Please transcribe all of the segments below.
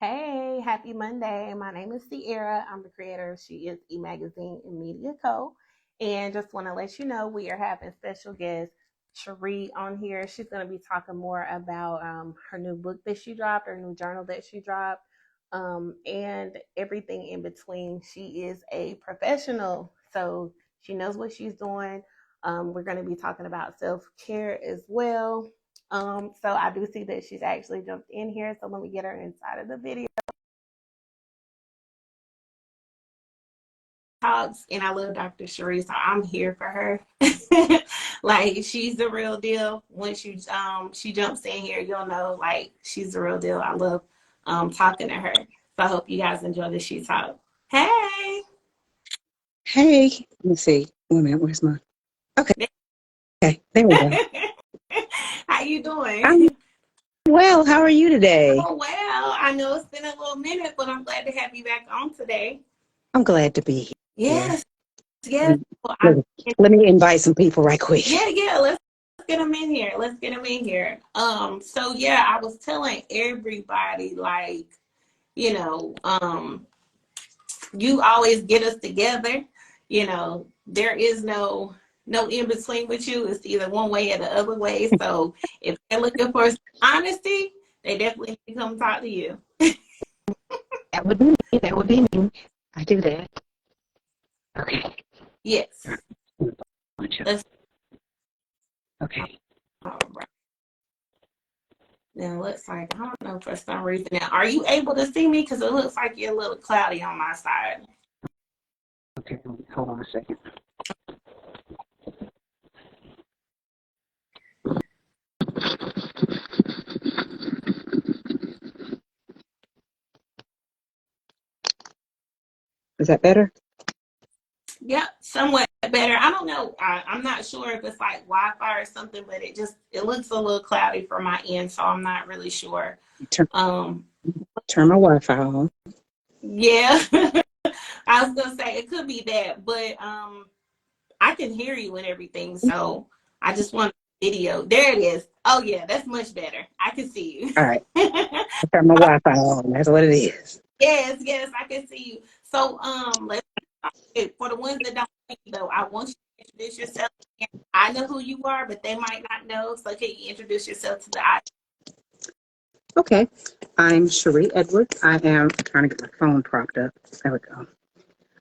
Hey, happy Monday. My name is Sierra. I'm the creator of She Is E Magazine and Media Co. And just want to let you know we are having special guest Cherie on here. She's going to be talking more about her new book that she dropped, her new journal that she dropped, and everything in between. She is a professional, so she knows what she's doing. We're going to be talking about self care as well. So I do see that she's actually jumped in here. So let me get her inside of the video. Talks, and I love Dr. Cherie, so I'm here for her. Like she's the real deal. When she jumps in here, you'll know like she's the real deal. I love talking to her. So I hope you guys enjoy the She Talk. Hey. Hey, let me see. Wait a minute, where's my? Okay, okay, there we go. How you I'm doing? well. How are you today? Oh well, I know it's been a little minute, but I'm glad to have you back on today. I'm glad to be here. Yes, yes. Let Well, me, let me invite some people right quick. yeah. Let's get them in here. Let's get them in here. So yeah, I was telling everybody like, you know, you always get us together. There is no in between with you. It's either one way or the other way. So if they're looking for honesty, they definitely need to come talk to you. That would be me. That would be me. I do that. Okay. Yes. Let's. Okay. All right. Now it looks like I don't know for some reason. Now, are you able to see me? Because it looks like you're a little cloudy on my side. Okay. Hold on a second. Is that better? Yep, somewhat better. I don't know. I'm not sure if it's like Wi-Fi or something, but it looks a little cloudy from my end, so I'm not really sure. Turn, Um, turn my Wi-Fi on. yeah, I was gonna say it could be that, but I can hear you and everything, so I just want video. There it is. Oh yeah, that's much better. I can see All right. you. Turn my Wi-Fi on. That's what it is. Yes, I can see you. So let's for the ones that don't know you though, I want you to introduce yourself. I know who you are, but they might not know. So can you introduce yourself to the audience? Okay. I'm Cherie Edwards. I am trying to get my phone propped up. There we go.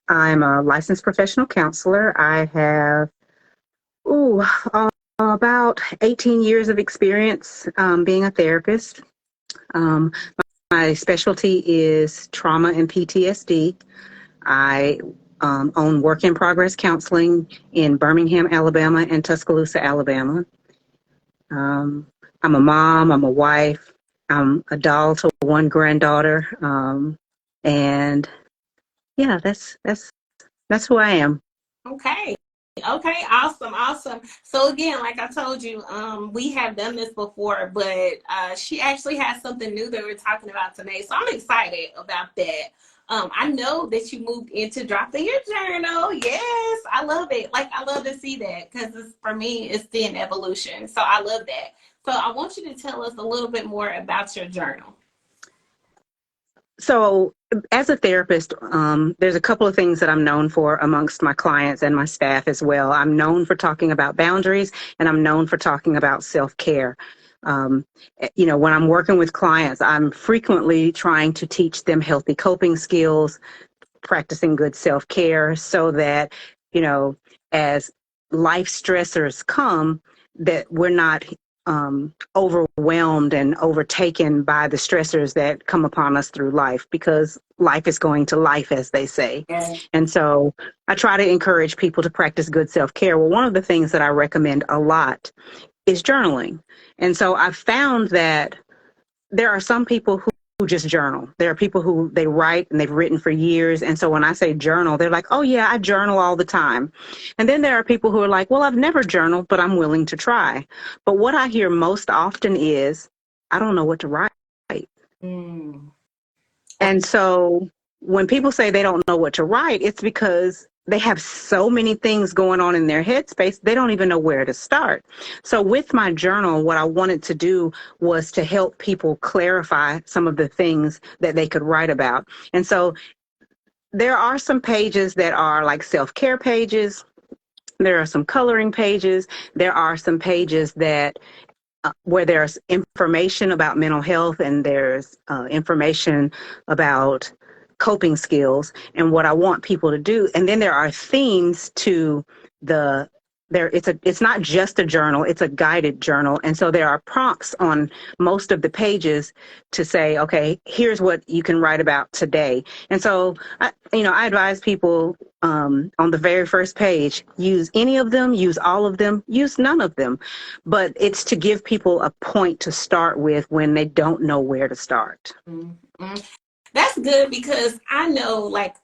I'm a licensed professional counselor. I have about 18 years of experience being a therapist. Um, my specialty is trauma and PTSD. I own Work in Progress Counseling in Birmingham, Alabama, and Tuscaloosa, Alabama. Um, I'm a mom. I'm a wife. I'm a doll to one granddaughter. And yeah, that's who I am. Okay. Okay, awesome. So again, like I told you, we have done this before, but she actually has something new that we're talking about today. So I'm excited about that. I know that you moved into dropping your journal. Yes, I love it. Like I love to see that because for me, it's seeing evolution. So I love that. So I want you to tell us a little bit more about your journal. So, as a therapist, there's a couple of things that I'm known for amongst my clients and my staff as well. I'm known for talking about boundaries, and I'm known for talking about self-care. Um, when I'm working with clients, I'm frequently trying to teach them healthy coping skills, practicing good self-care so that, you know, as life stressors come, that we're not overwhelmed and overtaken by the stressors that come upon us through life, because life is going to life, as they say. Yeah. And so I try to encourage people to practice good self-care. Well, one of the things that I recommend a lot is journaling. And so I've found that there are some people who just journal. There are people who they write and they've written for years. And so when I say journal, they're like, oh yeah, I journal all the time. And then there are people who are like, well, I've never journaled, but I'm willing to try. But what I hear most often is, I don't know what to write. Mm. And so when people say they don't know what to write, it's because they have so many things going on in their headspace, they don't even know where to start. So with my journal, what I wanted to do was to help people clarify some of the things that they could write about. And so there are some pages that are like self-care pages. There are some coloring pages. There are some pages that where there's information about mental health and there's information about coping skills and what I want people to do. And then there are themes to the it's not just a journal, it's a guided journal. And so there are prompts on most of the pages to say, okay, here's what you can write about today. And so I advise people on the very first page, use any of them, use all of them, use none of them. But it's to give people a point to start with when they don't know where to start. Mm-hmm. That's good, because I know, like,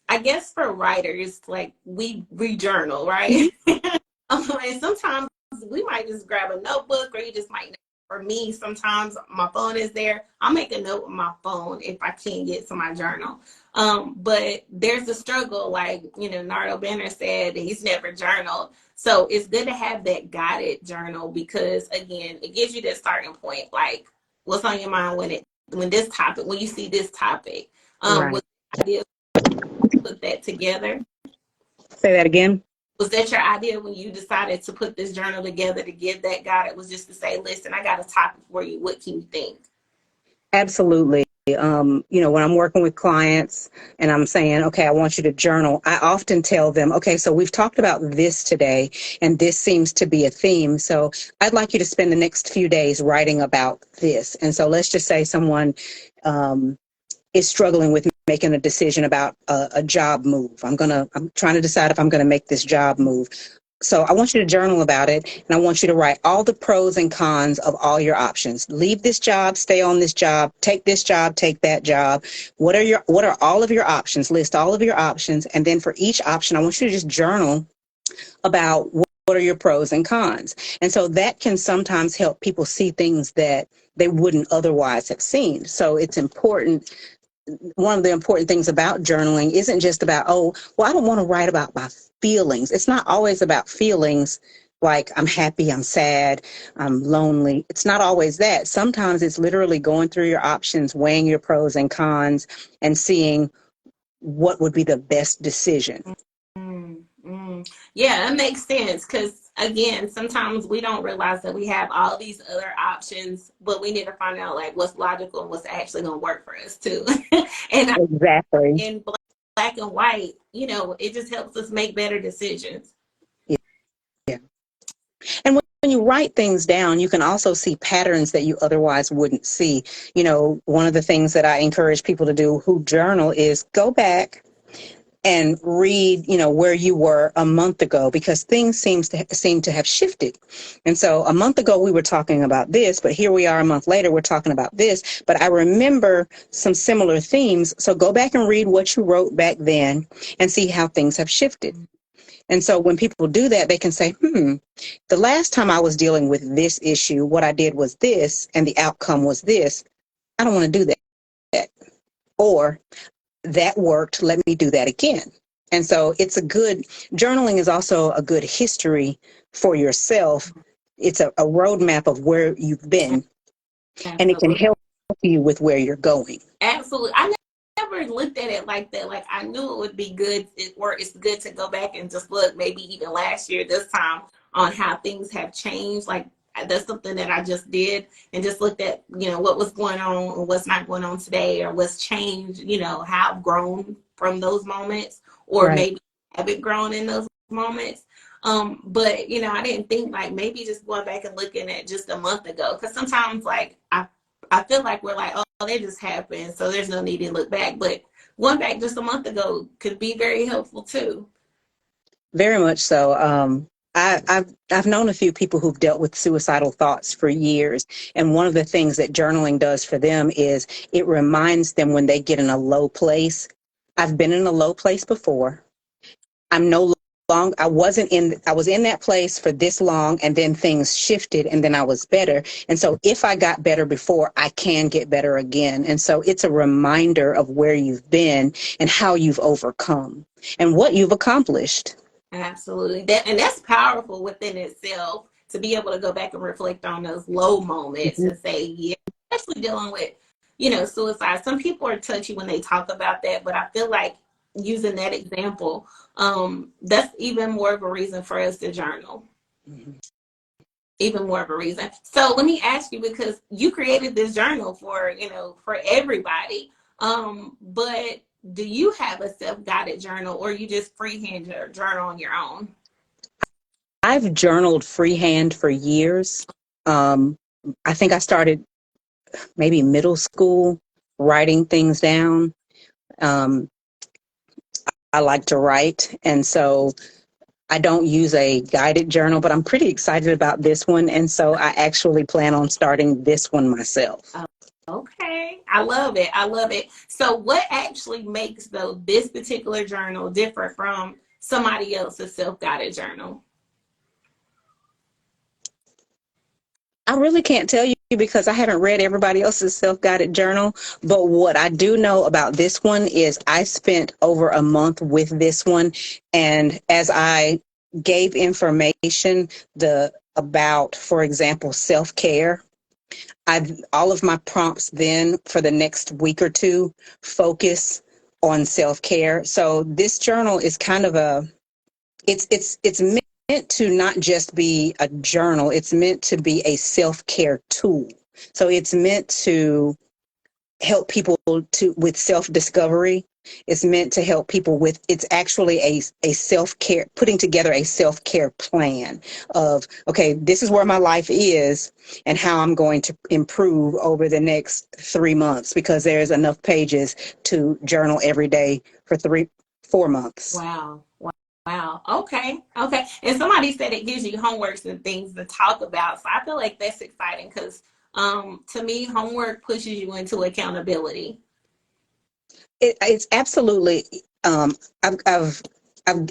I guess for writers, like, we journal, right? Mm-hmm. And sometimes we might just grab a notebook, or you just might, for me, sometimes my phone is there. I'll make a note on my phone if I can't get to my journal. But there's a struggle, like, Nardo Benner said that he's never journaled. So it's good to have that guided journal, because again, it gives you that starting point, like what's on your mind when you see this topic. Right. Was the idea to put that together? Say that again. Was that your idea when you decided to put this journal together, to give that guide? It was just to say, listen, I got a topic for you. What can you think? Absolutely. When I'm working with clients and I'm saying, okay, I want you to journal, I often tell them, okay, so we've talked about this today, and this seems to be a theme. So I'd like you to spend the next few days writing about this. And so let's just say someone is struggling with making a decision about a job move. I'm trying to decide if I'm going to make this job move. So I want you to journal about it, and I want you to write all the pros and cons of all your options. Leave this job, stay on this job, take this job, take that job. What are all of your options? List all of your options, and then for each option, I want you to just journal about what are your pros and cons. And so that can sometimes help people see things that they wouldn't otherwise have seen. So it's important. One of the important things about journaling isn't just about, I don't want to write about my feelings. It's not always about feelings like I'm happy, I'm sad, I'm lonely. It's not always that. Sometimes it's literally going through your options, weighing your pros and cons, and seeing what would be the best decision. Mm-hmm. Yeah, that makes sense, because again, sometimes we don't realize that we have all these other options, but we need to find out like what's logical and what's actually going to work for us too. And exactly. In black and white, it just helps us make better decisions. Yeah. And when you write things down, you can also see patterns that you otherwise wouldn't see. One of the things that I encourage people to do who journal is go back and read, where you were a month ago, because things seem to have shifted. And so a month ago we were talking about this, but here we are a month later, we're talking about this. But I remember some similar themes. So go back and read what you wrote back then and see how things have shifted. And so when people do that, they can say, the last time I was dealing with this issue, what I did was this, and the outcome was this. I don't want to do that. Or that worked, let me do that again. And so journaling is also a good history for yourself. It's a roadmap of where you've been. Absolutely. And it can help you with where you're going. Absolutely. I never looked at it like that. Like, I knew it would be good. It's good to go back and just look, maybe even last year, this time, on how things have changed. Like, that's something that I just did, and just looked at, what was going on and what's not going on today, or what's changed, how I've grown from those moments, or right. Maybe haven't grown in those moments. But, I didn't think like maybe just going back and looking at just a month ago, because sometimes like I feel like we're like, oh, they just happened, so there's no need to look back. But going back just a month ago could be very helpful too. Very much so. I've known a few people who've dealt with suicidal thoughts for years. And one of the things that journaling does for them is it reminds them when they get in a low place. I've been in a low place before. I'm no long. I was in that place for this long, and then things shifted, and then I was better. And so if I got better before, I can get better again. And so it's a reminder of where you've been and how you've overcome and what you've accomplished. Absolutely. And that's powerful within itself to be able to go back and reflect on those low moments Mhm. and say, yeah, especially dealing with, suicide. Some people are touchy when they talk about that, but I feel like using that example, that's even more of a reason for us to journal. Mhm. Even more of a reason. So let me ask you, because you created this journal for everybody. But do you have a self-guided journal, or you just freehand your journal on your own? I've journaled freehand for years. Um, I think I started maybe middle school writing things down. Um, I like to write, and so I don't use a guided journal, but I'm pretty excited about this one. And so I actually plan on starting this one myself. Okay, I love it. I love it. So, what actually makes this particular journal different from somebody else's self-guided journal? I really can't tell you because I haven't read everybody else's self-guided journal. But what I do know about this one is I spent over a month with this one. And as I gave information about, for example, self-care, all of my prompts then for the next week or two focus on self-care. So this journal is kind of it's meant to not just be a journal, it's meant to be a self-care tool. So it's meant to help people with self-discovery. It's meant to help people with, it's actually a self-care, putting together a self-care plan of, okay, this is where my life is and how I'm going to improve over the next 3 months, because there's enough pages to journal every day for 4 months. Wow. Wow. Okay. Okay. And somebody said it gives you homeworks and things to talk about. So I feel like that's exciting because to me, homework pushes you into accountability. It's absolutely. Um, I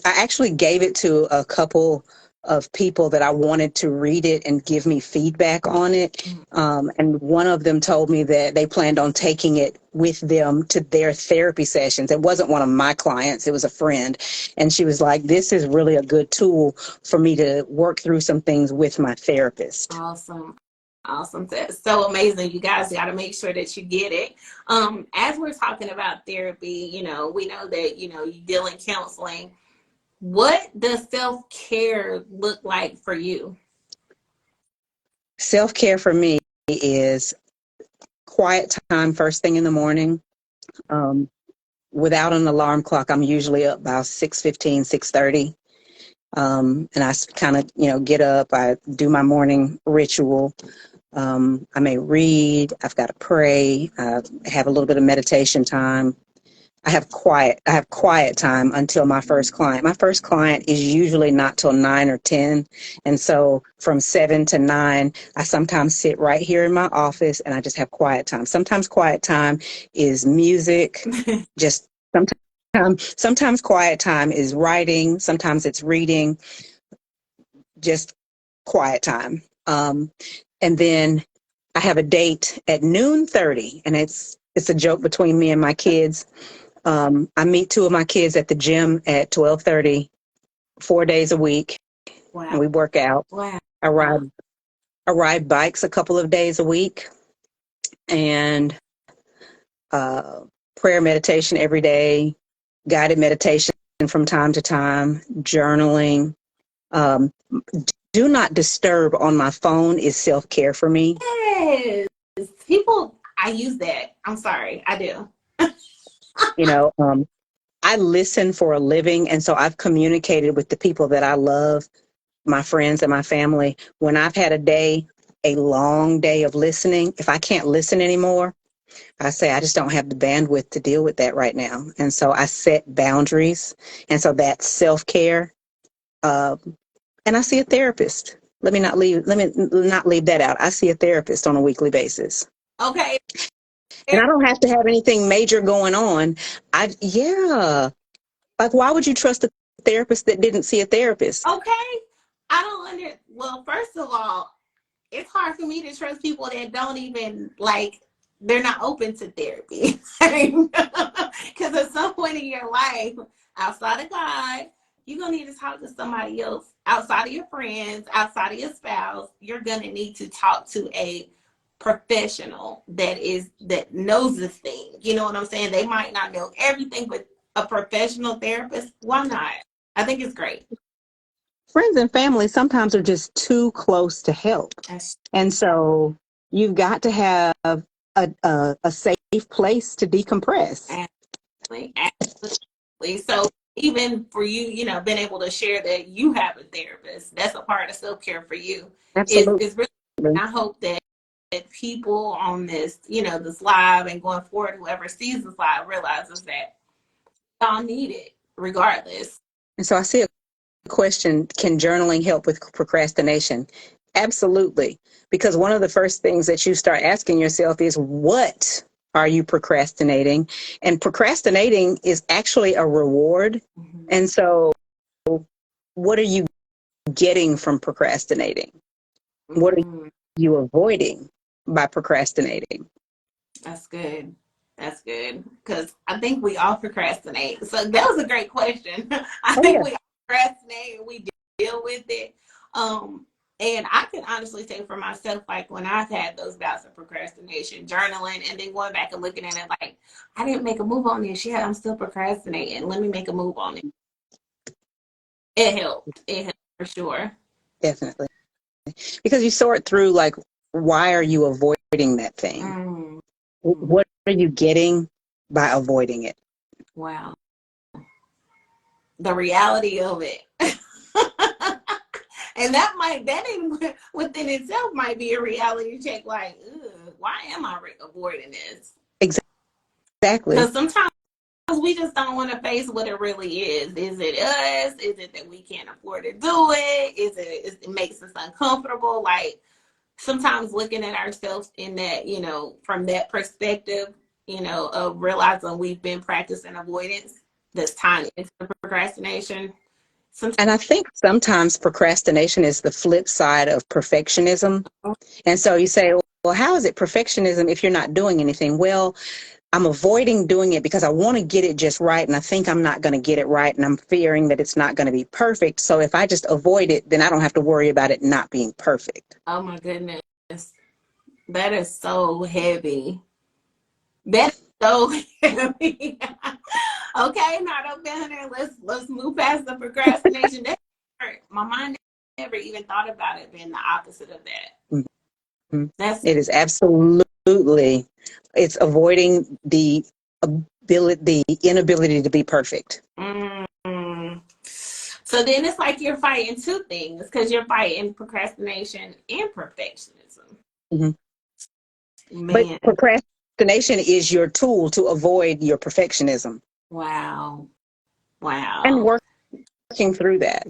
actually gave it to a couple of people that I wanted to read it and give me feedback on it. And one of them told me that they planned on taking it with them to their therapy sessions. It wasn't one of my clients, it was a friend. And she was like, this is really a good tool for me to work through some things with my therapist. Awesome. Awesome. That's so amazing. You guys got to make sure that you get it. As we're talking about therapy, we know that, you deal in counseling. What does self-care look like for you? Self-care for me is quiet time first thing in the morning. Um, Without an alarm clock, I'm usually up about 6:15, 6:30. And I kind of, get up, I do my morning ritual. I may read, I've got to pray, I have a little bit of meditation time. I have quiet time until my first client. My first client is usually not till 9 or 10. And so from 7 to 9, I sometimes sit right here in my office and I just have quiet time. Sometimes quiet time is music, just sometimes quiet time is writing, sometimes it's reading, just quiet time. And then I have a date at noon 30, and it's a joke between me and my kids. I meet two of my kids at the gym at 12:30, 4 days a week, and Wow. we work out. Wow. I ride I ride bikes a couple of days a week, and uh, prayer meditation every day, guided meditation from time to time, journaling. Um, do not disturb on my phone is self-care for me. Yes. People, I use that. I'm sorry. I do. You know, I listen for a living, and so I've communicated with the people that I love, my friends and my family. When I've had a long day of listening, if I can't listen anymore, I say I just don't have the bandwidth to deal with that right now. And so I set boundaries. And so that's self-care. Uh, and I see a therapist. Let me not leave that out. I see a therapist on a weekly basis. Okay. And I don't have to have anything major going on. Yeah. Like, why would you trust a therapist that didn't see a therapist. Okay. I don't well, first of all, it's hard for me to trust people that don't even like they're not open to therapy. Because at some point in your life, outside of God, you're gonna need to talk to somebody else outside of your friends, outside of your spouse. You're gonna need to talk to a professional that knows this thing. You know what I'm saying? They might not know everything, but a professional therapist, why not? I think it's great. Friends and family sometimes are just too close to help. And so you've got to have a safe place to decompress. Absolutely. Absolutely. So even for you, being able to share that you have a therapist, that's a part of self-care for you. Absolutely. Is really, I hope that people on this, this live and going forward, whoever sees this live realizes that y'all need it regardless. And so I see a question, can journaling help with procrastination? Absolutely. Because one of the first things that you start asking yourself is, what are you procrastinating? And procrastinating is actually a reward. Mm-hmm. And so what are you getting from procrastinating? Mm-hmm. What are you avoiding by procrastinating? That's good. That's good. Because I think we all procrastinate. So that was a great question. I think we all procrastinate and we deal with it. And I can honestly say for myself, like when I've had those bouts of procrastination, journaling, and then going back and looking at it like, I didn't make a move on this yet. I'm still procrastinating. Let me make a move on it. It helped. It helped for sure. Definitely. Because you sort through like, why are you avoiding that thing? Mm. What are you getting by avoiding it? Wow. The reality of it. And that within itself might be a reality check. Like, why am I avoiding this? Exactly. Because sometimes we just don't want to face what it really is. Is it us? Is it that we can't afford to do it? It makes us uncomfortable? Like sometimes looking at ourselves in that, from that perspective, of realizing we've been practicing avoidance, that's tying into procrastination. And I think sometimes procrastination is the flip side of perfectionism. And so you say, well, how is it perfectionism if you're not doing anything? Well, I'm avoiding doing it because I want to get it just right. And I think I'm not going to get it right. And I'm fearing that it's not going to be perfect. So if I just avoid it, then I don't have to worry about it not being perfect. Oh my goodness. That is so heavy. That's so heavy. Okay, not up there. Let's move past the procrastination. That hurt. My mind never even thought about it being the opposite of that. Mm-hmm. It is absolutely. It's avoiding the inability to be perfect. Mm-hmm. So then it's like you're fighting two things because you're fighting procrastination and perfectionism. Mm-hmm. But procrastination is your tool to avoid your perfectionism. Wow. And working through that.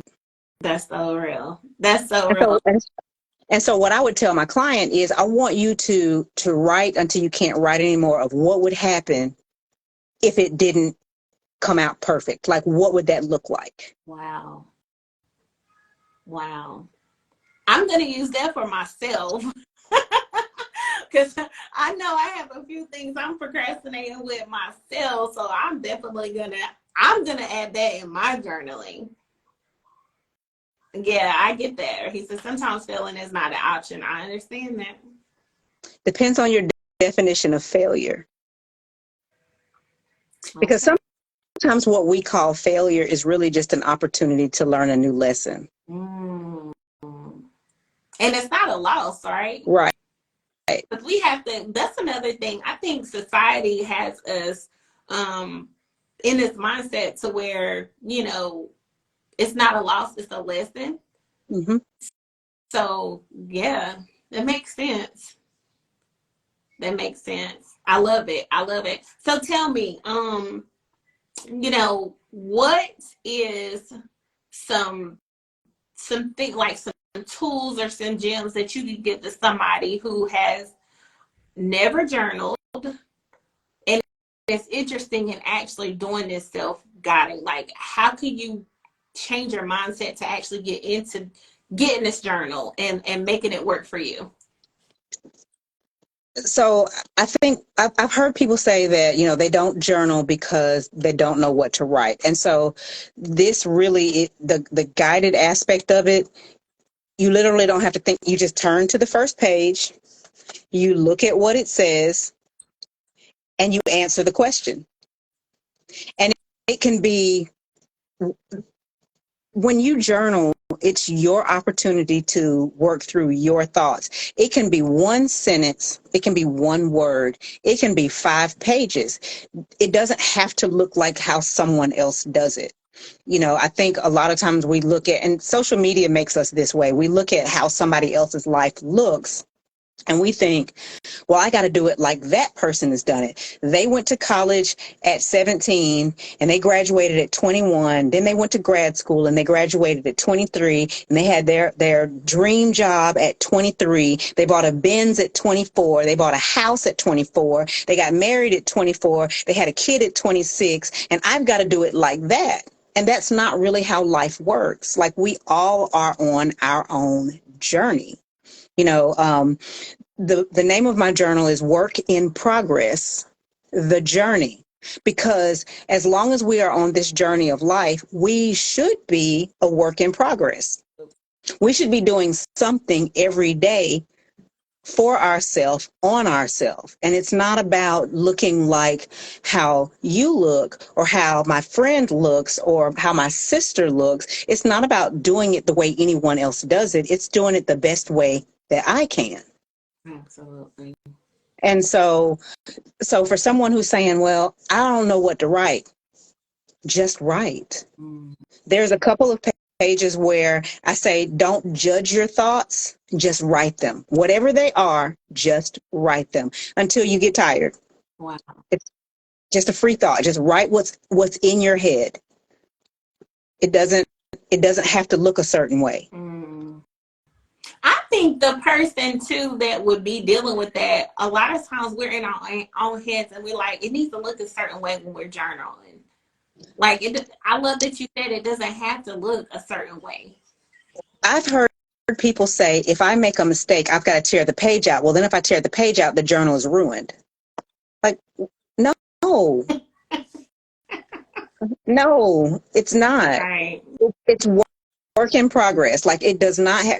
That's so real. That's so real. And so what I would tell my client is I want you to write until you can't write anymore of what would happen if it didn't come out perfect. Like, what would that look like? Wow. I'm going to use that for myself. Because I know I have a few things I'm procrastinating with myself. So I'm definitely going to add that in my journaling. Yeah, I get that. He said sometimes failing is not an option. I understand that. Depends on your definition of failure. Because sometimes what we call failure is really just an opportunity to learn a new lesson. Mm. And it's not a loss, right? Right. But we have to, that's another thing. I think society has us in this mindset to where, it's not a loss, it's a lesson. Mm-hmm. So, yeah, that makes sense. I love it. So tell me, what is something like some tools or some gems that you could give to somebody who has never journaled and is interested in actually doing this self-guiding? Like, how can you change your mindset to actually get into getting this journal and making it work for you? So I think I've heard people say that, they don't journal because they don't know what to write. And so this really, the guided aspect of it, you literally don't have to think. You just turn to the first page, you look at what it says, and you answer the question. And it can be, when you journal, it's your opportunity to work through your thoughts. It can be one sentence. It can be one word. It can be 5 pages. It doesn't have to look like how someone else does it. I think a lot of times we look at, and social media makes us this way, we look at how somebody else's life looks, and we think, well, I got to do it like that person has done it. They went to college at 17 and they graduated at 21. Then they went to grad school and they graduated at 23, and they had their dream job at 23. They bought a Benz at 24. They bought a house at 24. They got married at 24. They had a kid at 26, and I've got to do it like that. And that's not really how life works. Like, we all are on our own journey. The name of my journal is Work in Progress, the Journey, because as long as we are on this journey of life, we should be a work in progress. We should be doing something every day for ourselves, on ourselves. And it's not about looking like how you look or how my friend looks or how my sister looks. It's not about doing it the way anyone else does it. It's doing it the best way that I can. Absolutely. And so for someone who's saying, well, I don't know what to write, just write. There's a couple of pages where I say, don't judge your thoughts, just write them. Whatever they are, just write them until you get tired. Wow. It's just a free thought. Just write what's in your head. It doesn't have to look a certain way. I think the person too that would be dealing with that, a lot of times we're in our own heads and we're like, it needs to look a certain way when we're journaling. Like, I love that you said it doesn't have to look a certain way. I've heard people say, if I make a mistake, I've got to tear the page out. Well, then if I tear the page out, the journal is ruined. Like, no. No, it's not. Right. It's work in progress. Like, it does not have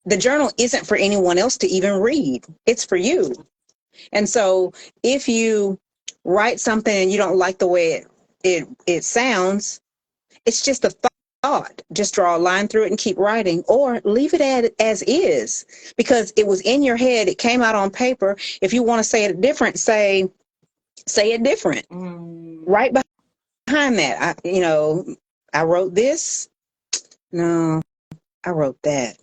the journal isn't for anyone else to even read. It's for you. And so if you write something and you don't like the way it sounds, it's just a thought. Just draw a line through it and keep writing, or leave it as is, because it was in your head. It came out on paper. If you want to say it different, say it different. Right behind that, I wrote this. No, I wrote that.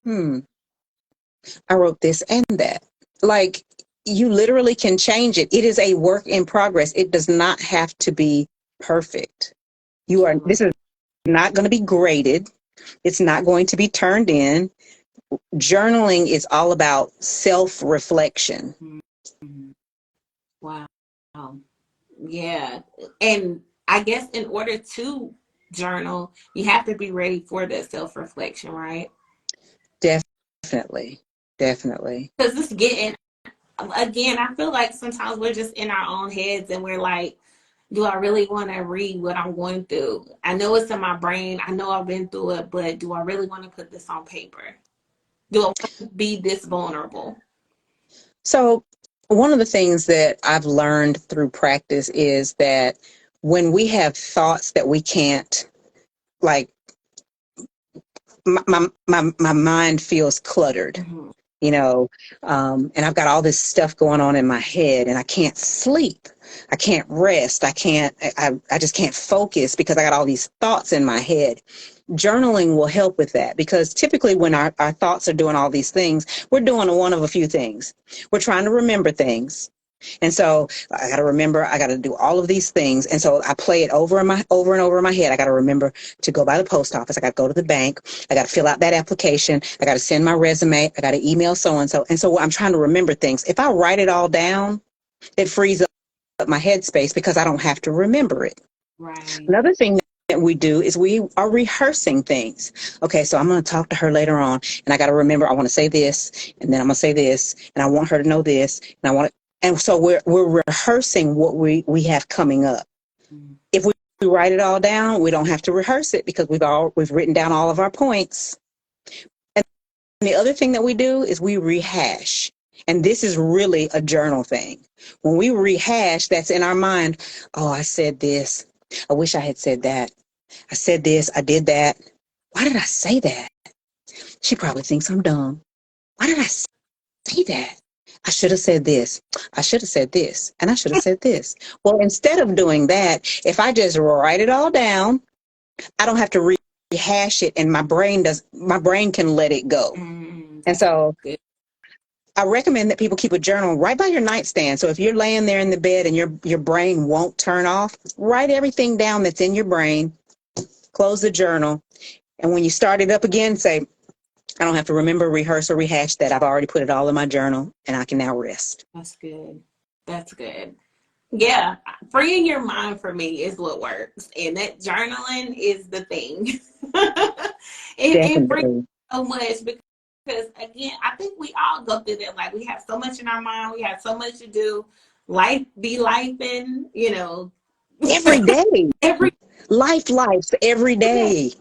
I wrote this and that. Like, you literally can change it. It is a work in progress. It does not have to be perfect. This is not going to be graded. It's not going to be turned in. Journaling is all about self-reflection. Wow. Yeah. And I guess in order to journal, you have to be ready for that self-reflection, right? Definitely. Because it's getting, again, I feel like sometimes we're just in our own heads and we're like, do I really want to read what I'm going through? I know it's in my brain. I know I've been through it, but do I really want to put this on paper? Do I want to be this vulnerable? So one of the things that I've learned through practice is that when we have thoughts that we can't, like, my mind feels cluttered. And I've got all this stuff going on in my head, and I can't sleep. I can't rest. I just can't focus because I got all these thoughts in my head. Journaling will help with that, because typically when our thoughts are doing all these things, we're doing one of a few things. We're trying to remember things. And so I got to remember, I got to do all of these things. And so I play it over and over in my head. I got to remember to go by the post office. I got to go to the bank. I got to fill out that application. I got to send my resume. I got to email so-and-so. And so I'm trying to remember things. If I write it all down, it frees up my headspace because I don't have to remember it. Right. Another thing we do is we are rehearsing things. Okay, so I'm going to talk to her later on, and I got to remember I want to say this, and then I'm going to say this, and I want her to know this, and I want to, and so we're rehearsing what we have coming up. If we write it all down, we don't have to rehearse it because we've written down all of our points. And the other thing that we do is we rehash. And this is really a journal thing. When we rehash, that's in our mind. Oh, I said this. I wish I had said that. I said this. I did that. Why did I say that? She probably thinks I'm dumb. Why did I say that? I should have said this. I should have said this. And I should have said this. Well, instead of doing that, if I just write it all down, I don't have to rehash it, and my brain can let it go. And so I recommend that people keep a journal right by your nightstand. So if you're laying there in the bed and your brain won't turn off, write everything down that's in your brain, close the journal, and when you start it up again, say, I don't have to remember, rehearse, or rehash that. I've already put it all in my journal, and I can now rest. That's good. That's good. Yeah, freeing your mind for me is what works, and that journaling is the thing. It brings so much because again, I think we all go through that. Like we have so much in our mind, we have so much to do. Life be lifing, every day. every Life's every day.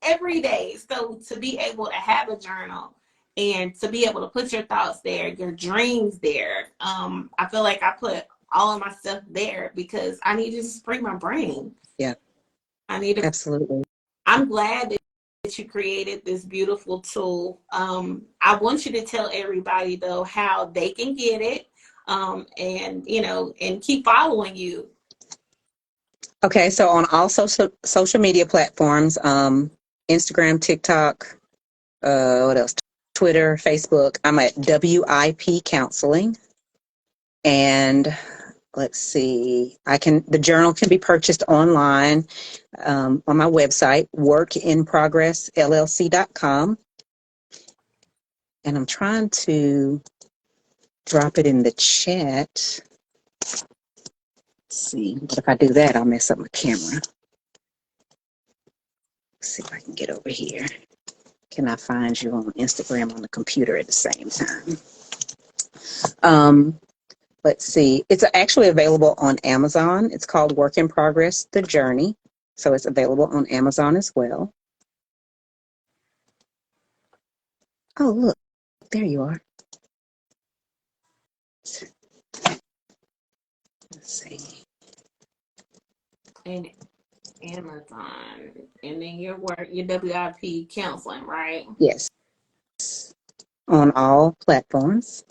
every day. So to be able to have a journal and to be able to put your thoughts there, your dreams there, I feel like I put all of my stuff there because I need to just free my brain. Yeah, I need to. Absolutely. I'm glad that you created this beautiful tool. I want you to tell everybody though how they can get it, and keep following you. Okay, so on all social media platforms, Instagram, TikTok, what else? Twitter, Facebook. I'm at WIP Counseling, and let's see. The journal can be purchased online on my website, workinprogressllc.com, and I'm trying to drop it in the chat. Let's see, but if I do that, I'll mess up my camera. Let's see if I can get over here. Can I find you on Instagram on the computer at the same time? Let's see. It's actually available on Amazon. It's called Work in Progress, The Journey. So it's available on Amazon as well. Oh, look, there you are. Let's see. And Amazon, and then your WIP counseling, right? Yes. On all platforms.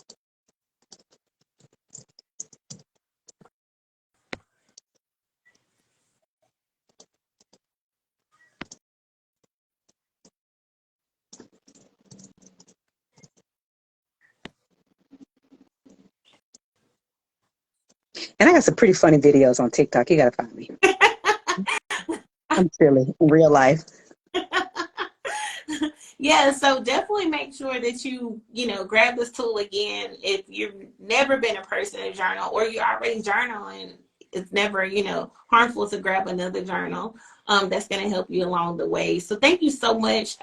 And I got some pretty funny videos on TikTok. You got to find me. I'm silly in real life. Yeah, so definitely make sure that you grab this tool again. If you've never been a person to journal or you're already journaling, it's never, harmful to grab another journal that's going to help you along the way. So thank you so much,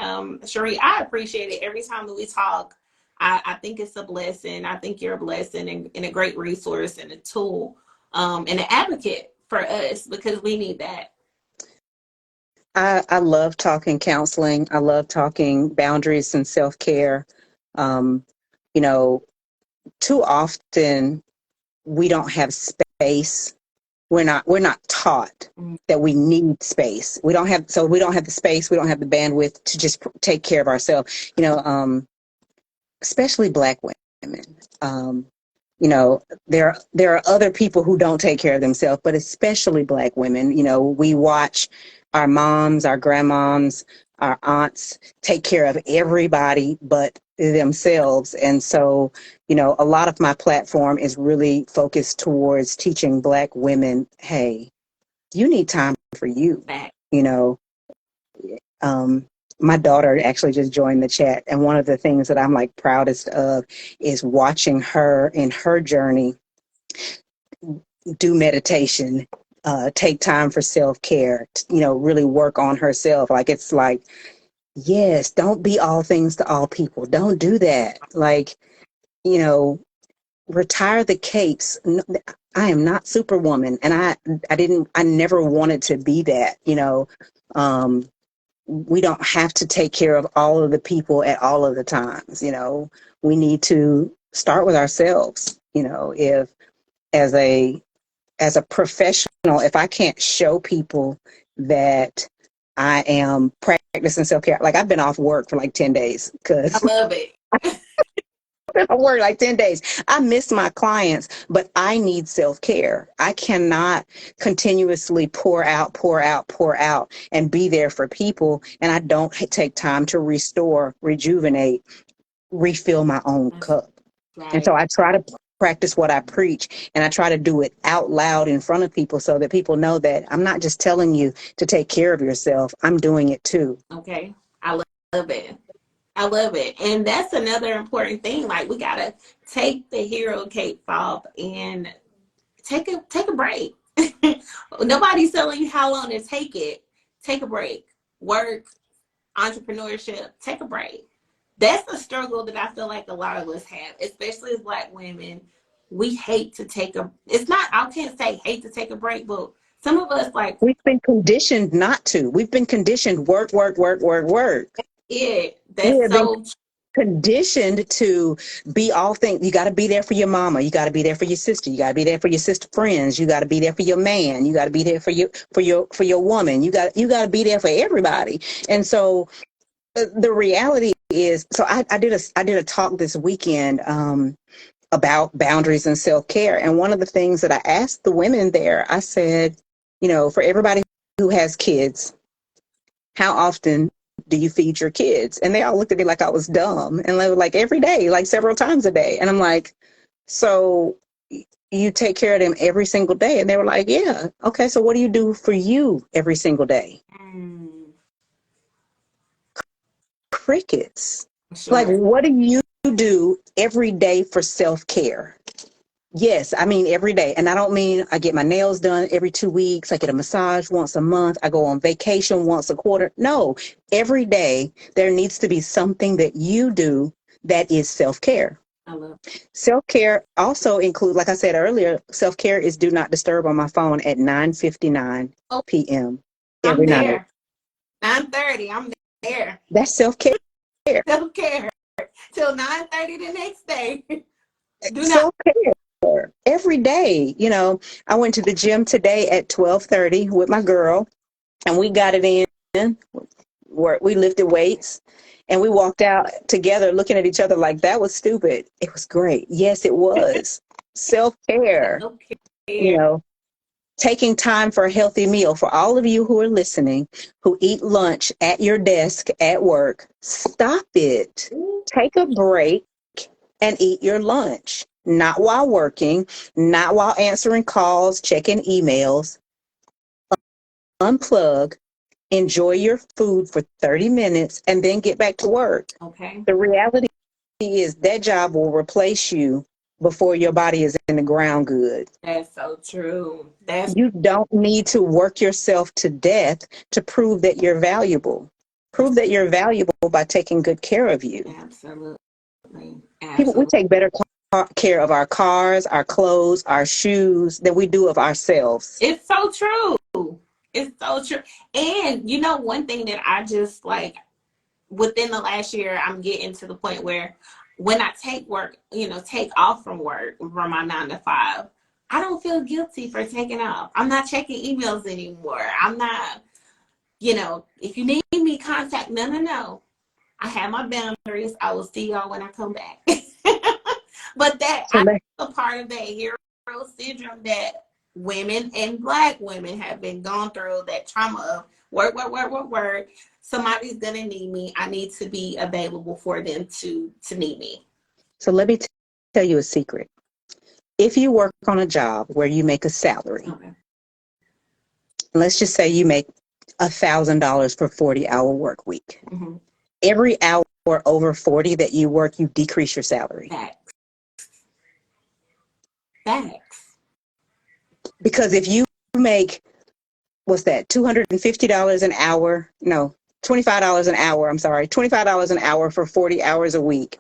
Cherie. I appreciate it every time that we talk. I think it's a blessing. I think you're a blessing and a great resource and a tool and an advocate for us because we need that. I love talking counseling. I love talking boundaries and self-care. Too often we don't have space. We're not taught that we need space. We don't have the space. We don't have the bandwidth to just take care of ourselves. Especially Black women. There are other people who don't take care of themselves, but especially Black women. We watch our moms, our grandmoms, our aunts take care of everybody but themselves. And so, a lot of my platform is really focused towards teaching Black women, hey, you need time for you. My daughter actually just joined the chat, and one of the things that I'm like proudest of is watching her in her journey do meditation take time for self-care, really work on herself. Like, it's like, yes, don't be all things to all people. Don't do that. Like, you know, retire the capes. I am not Superwoman, and I never wanted to be that. We don't have to take care of all of the people at all of the times. We need to start with ourselves. If as a professional, if I can't show people that I am practicing self-care, like I've been off work for like 10 days I because love it. I work like 10 days. I miss my clients, but I need self-care. I cannot continuously pour out, pour out, pour out and be there for people. And I don't take time to restore, rejuvenate, refill my own cup. And so Right. I try to practice what I preach, and I try to do it out loud in front of people so that people know that I'm not just telling you to take care of yourself. I'm doing it too. Okay. I love it. I love it. And that's another important thing. Like we gotta take the hero cape off and take a break. Nobody's telling you how long to take it. Take a break. Work, entrepreneurship, take a break. That's a struggle that I feel like a lot of us have, especially as Black women. We hate to take a, it's not, I can't say hate to take a break, but some of us like We've been conditioned not to. We've been conditioned work, work, work, work, work. it. We That's have been so conditioned to be all things. You got to be there for your mama. You got to be there for your sister. You got to be there for your sister friends. You got to be there for your man. You got to be there for your woman. You got to be there for everybody. And so the reality is, so I did a talk this weekend about boundaries and self-care. And one of the things that I asked the women there, I said, for everybody who has kids, how often do you feed your kids? And they all looked at me like I was dumb. And they were like, every day, like several times a day. And I'm like, so you take care of them every single day? And they were like, yeah. Okay, so what do you do for you every single day? Crickets. Like, sure. what do you do every day for self-care? Yes, I mean every day. And I don't mean I get my nails done every 2 weeks. I get a massage once a month. I go on vacation once a quarter. No, every day there needs to be something that you do that is self-care. I love Self-care also includes, like I said earlier, self-care is do not disturb on my phone at 9:59 Oh, p.m. I'm every night. there. 9:30. I'm there. That's self-care. Self care till 9:30 the next day. Do not. Self-care every day. I went to the gym today at 12:30 with my girl, and we got it in. We lifted weights, and we walked out together looking at each other like that was stupid. It was great. Yes, it was. Self-care, Self you care. know, taking time for a healthy meal. For all of you who are listening, who eat lunch at your desk at work, stop it. Take a break and eat your lunch. Not while working, not while answering calls, checking emails. Unplug, enjoy your food for 30 minutes, and then get back to work. Okay. The reality is that job will replace you before your body is in the ground good. That's so true. That's You don't need to work yourself to death to prove that you're valuable. Prove that you're valuable by taking good care of you. absolutely. We Absolutely. take better care of our cars, our clothes, our shoes than we do of ourselves. It's so true. It's so true. And you know, one thing that I just like within the last year, I'm getting to the point where when I take work, take off from work from my 9 to 5, I don't feel guilty for taking off. I'm not checking emails anymore. I'm not, if you need me, contact. No, no, no. I have my boundaries. I will see y'all when I come back. But that So I'm let, a part of that hero syndrome that women and Black women have been gone through, that trauma of work, work, work, work, work. Somebody's gonna need me. I need to be available for them to need me. so let me tell you a secret. If you work on a job where you make a salary, Okay. let's just say you make $1,000 for 40-hour work week. Mm-hmm. Every hour over 40 that you work, you decrease your salary. Facts. Facts. Because if you make, what's that, $250 an hour? No, $25 an hour. I'm sorry, $25 an hour for 40 hours a week.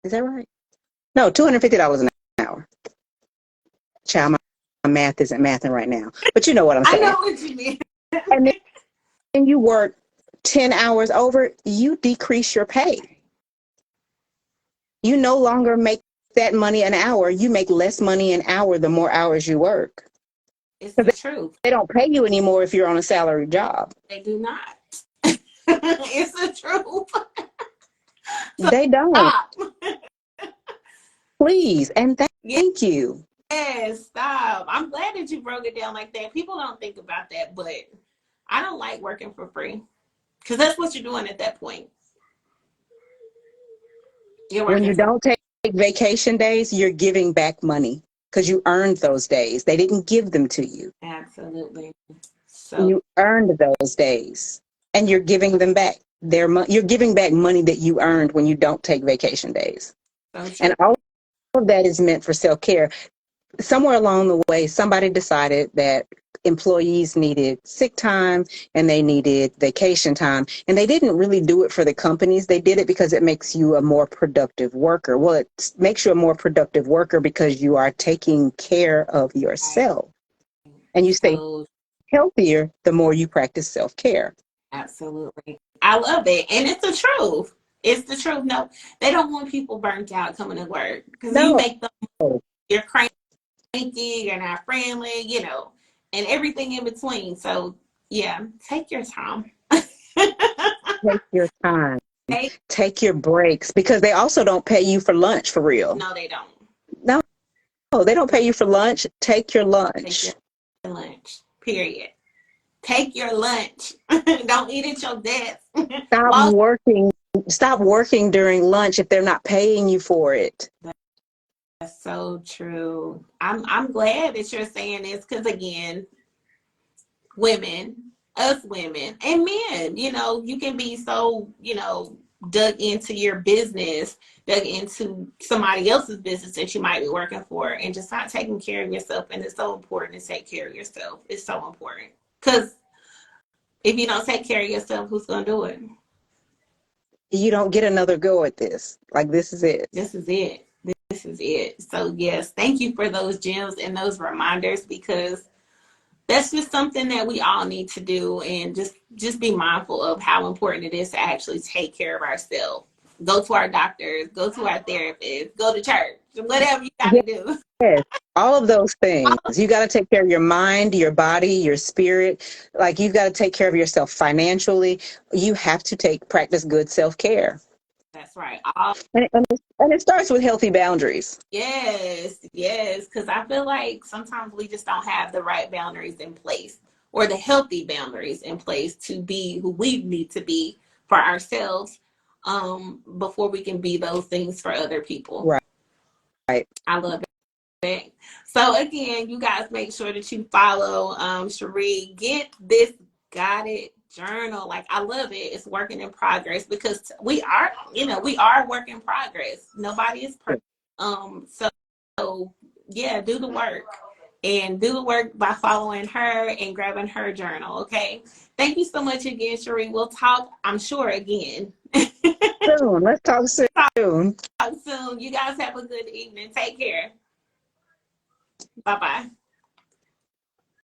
Is that right? No, $250 an hour. Child, my math isn't mathing right now, but you know what I'm I saying. know what you mean. And then you work 10 hours over, you decrease your pay. You no longer make that money an hour. You make less money an hour the more hours you work. It's the truth. They don't pay you anymore if you're on a salary job. They do not. It's the truth. So They don't. stop. Please. And thank you. Yes, stop. I'm glad that you broke it down like that. People don't think about that, but I don't like working for free because that's what you're doing at that point. When you don't take vacation days, you're giving back money because you earned those days. They didn't give them to you. Absolutely. So You earned those days and you're giving them back. You're giving back money that you earned when you don't take vacation days. And all of that is meant for self-care. Somewhere along the way, somebody decided that employees needed sick time and they needed vacation time. And they didn't really do it for the companies. They did it because it makes you a more productive worker. Well, it makes you a more productive worker because you are taking care of yourself. And you stay healthier the more you practice self-care. Absolutely. I love it. And it's the truth. It's the truth. No, they don't want people burnt out coming to work because you make them, you're cranky, you're not friendly, you know, and everything in between. So, yeah, take your time. Take your time. Take your breaks because they also don't pay you for lunch for real. No, they don't. No, they don't pay you for lunch. Take your lunch. Take your lunch, period. Take your lunch. Don't eat at your desk. Stop working during lunch if they're not paying you for it. That's so true. I'm glad that you're saying this because again, us women and men, you know, you can be so, you know, dug into your business, dug into somebody else's business that you might be working for and just not taking care of yourself. And it's so important to take care of yourself. It's so important because if you don't take care of yourself, who's going to do it? You don't get another go at this. Like, this is it. This is it. This is it. So, yes, thank you for those gems and those reminders because that's just something that we all need to do and just be mindful of how important it is to actually take care of ourselves. Go to our doctors, go to our therapists, go to church, whatever you got to do. Yes, all of those things. You got to take care of your mind, your body, your spirit. Like, you've got to take care of yourself financially. You have to practice good self-care. That's right. And it starts with healthy boundaries. Yes, because I feel like sometimes we just don't have the right boundaries in place or the healthy boundaries in place to be who we need to be for ourselves before we can be those things for other people. Right. I love it. So again, you guys make sure that you follow Cherie. Get this guided journal. Like, I love it. It's working in progress because we are a work in progress. Nobody is perfect. So yeah, do the work and do the work by following her and grabbing her journal. Okay. Thank you so much again, Cherie. We'll talk, I'm sure, again. Soon. Let's talk soon. Talk soon. You guys have a good evening. Take care. Bye-bye.